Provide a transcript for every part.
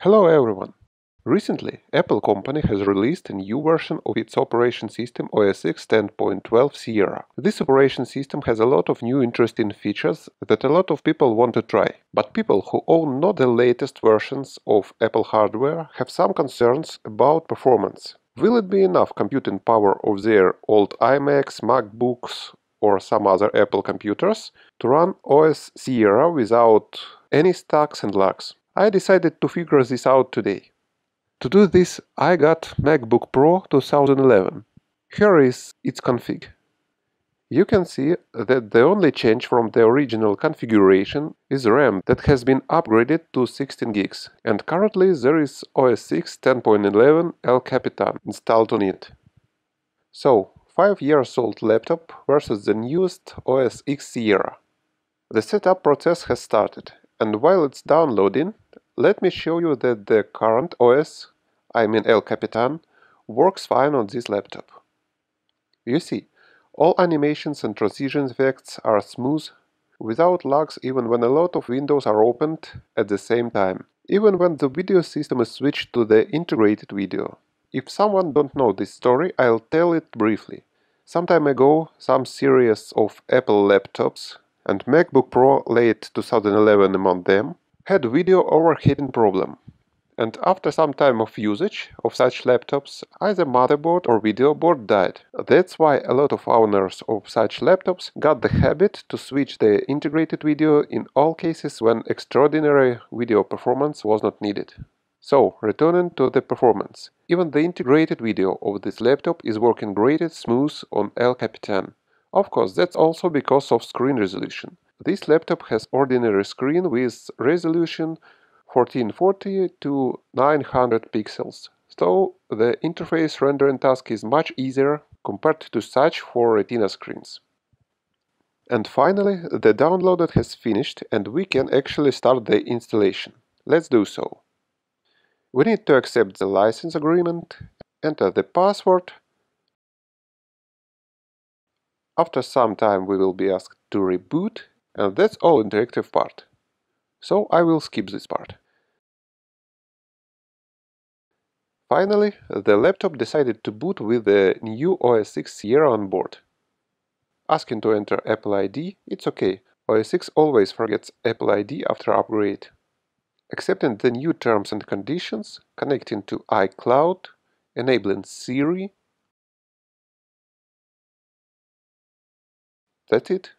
Hello everyone! Recently, Apple company has released a new version of its operating system OS X 10.12 Sierra. This operation system has a lot of new interesting features that a lot of people want to try. But people who own not the latest versions of Apple hardware have some concerns about performance. Will it be enough computing power of their old iMacs, MacBooks or some other Apple computers to run OS Sierra without any stacks and lags? I decided to figure this out today. To do this, I got MacBook Pro 2011. Here is its config. You can see that the only change from the original configuration is RAM that has been upgraded to 16 gigs, and currently there is OS X 10.11 El Capitan installed on it. So, 5 years old laptop versus the newest OS X Sierra. The setup process has started, and while it's downloading, let me show you that the current OS, I mean El Capitan, works fine on this laptop. You see, all animations and transition effects are smooth, without lags even when a lot of windows are opened at the same time, even when the video system is switched to the integrated video. If someone don't know this story, I'll tell it briefly. Some time ago, some series of Apple laptops, and MacBook Pro Late 2011 among them, had video overheating problem. And after some time of usage of such laptops, either motherboard or video board died. That's why a lot of owners of such laptops got the habit to switch the integrated video in all cases when extraordinary video performance was not needed. So, returning to the performance. Even the integrated video of this laptop is working great and smooth on El Capitan. Of course, that's also because of screen resolution. This laptop has ordinary screen with resolution 1440 to 900 pixels, so the interface rendering task is much easier compared to such for Retina screens. And finally, the download has finished and we can actually start the installation. Let's do so. We need to accept the license agreement, enter the password. After some time we will be asked to reboot, and that's all interactive part. So I will skip this part. Finally, the laptop decided to boot with the new OS X Sierra on board. Asking to enter Apple ID, it's okay. OS X always forgets Apple ID after upgrade. Accepting the new terms and conditions, connecting to iCloud, enabling Siri. That's it.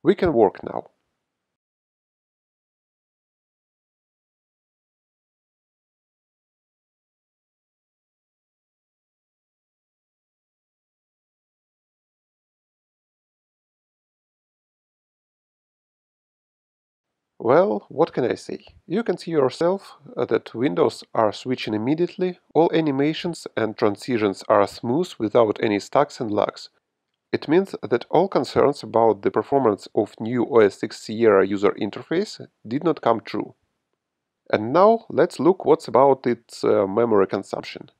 We can work now. Well, what can I say? You can see yourself that windows are switching immediately, all animations and transitions are smooth without any stacks and lags. It means that all concerns about the performance of new OS X Sierra user interface did not come true. And now let's look what's about its memory consumption.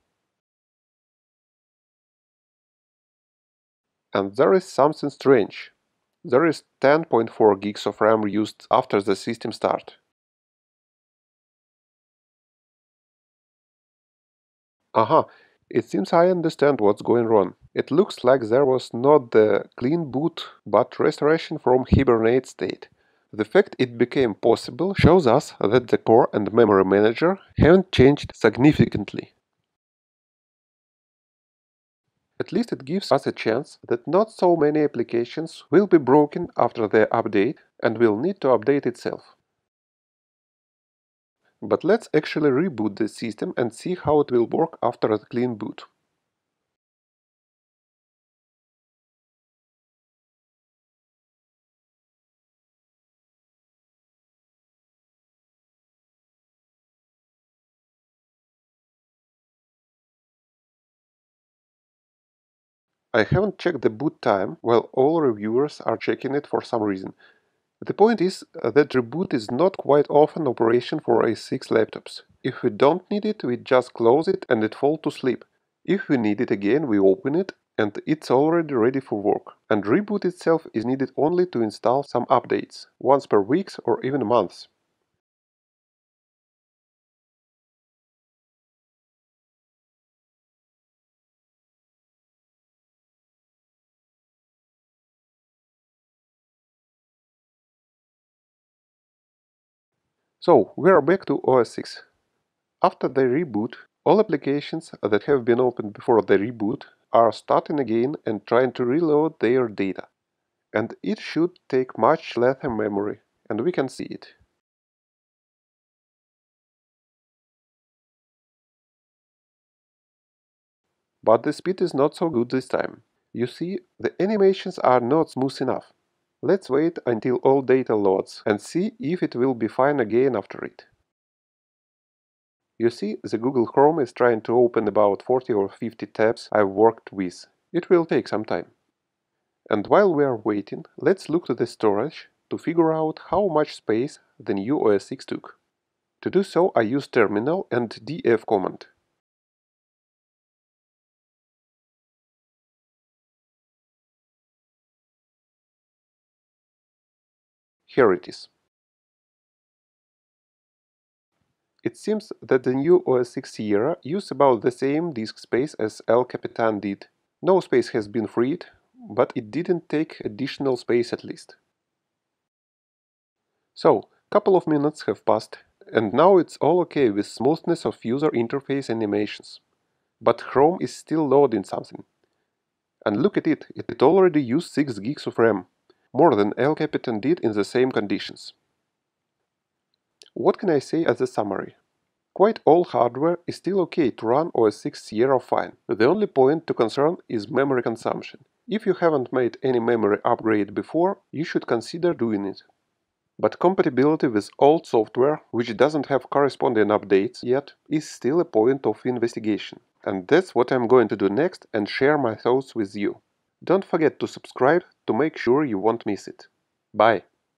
And there is something strange. There is 10.4 gigs of RAM used after the system start. Aha, it seems I understand what's going wrong. It looks like there was not the clean boot, but restoration from hibernate state. The fact it became possible shows us that the core and memory manager haven't changed significantly. At least it gives us a chance that not so many applications will be broken after the update and will need to update itself. But let's actually reboot the system and see how it will work after a clean boot. I haven't checked the boot time while all reviewers are checking it for some reason. The point is that reboot is not quite often operation for A6 laptops. If we don't need it, we just close it and it falls to sleep. If we need it again, we open it and it's already ready for work. And reboot itself is needed only to install some updates, once per week or even months. So, we are back to OS 6. After the reboot, all applications that have been opened before the reboot are starting again and trying to reload their data. And it should take much less memory, and we can see it. But the speed is not so good this time. You see, the animations are not smooth enough. Let's wait until all data loads and see if it will be fine again after it. You see, the Google Chrome is trying to open about 40 or 50 tabs I've worked with. It will take some time. And while we are waiting, let's look to the storage to figure out how much space the new OS 6 took. To do so, I use terminal and df command. Here it is. It seems that the new OS 6 Sierra used about the same disk space as El Capitan did. No space has been freed, but it didn't take additional space at least. So, couple of minutes have passed, and now it's all okay with smoothness of user interface animations. But Chrome is still loading something. And look at it, it already used 6 gigs of RAM, more than El Capitan did in the same conditions. What can I say as a summary? Quite all hardware is still okay to run OS 6 Sierra fine. The only point to concern is memory consumption. If you haven't made any memory upgrade before, you should consider doing it. But compatibility with old software, which doesn't have corresponding updates yet, is still a point of investigation. And that's what I'm going to do next and share my thoughts with you. Don't forget to subscribe to make sure you won't miss it. Bye!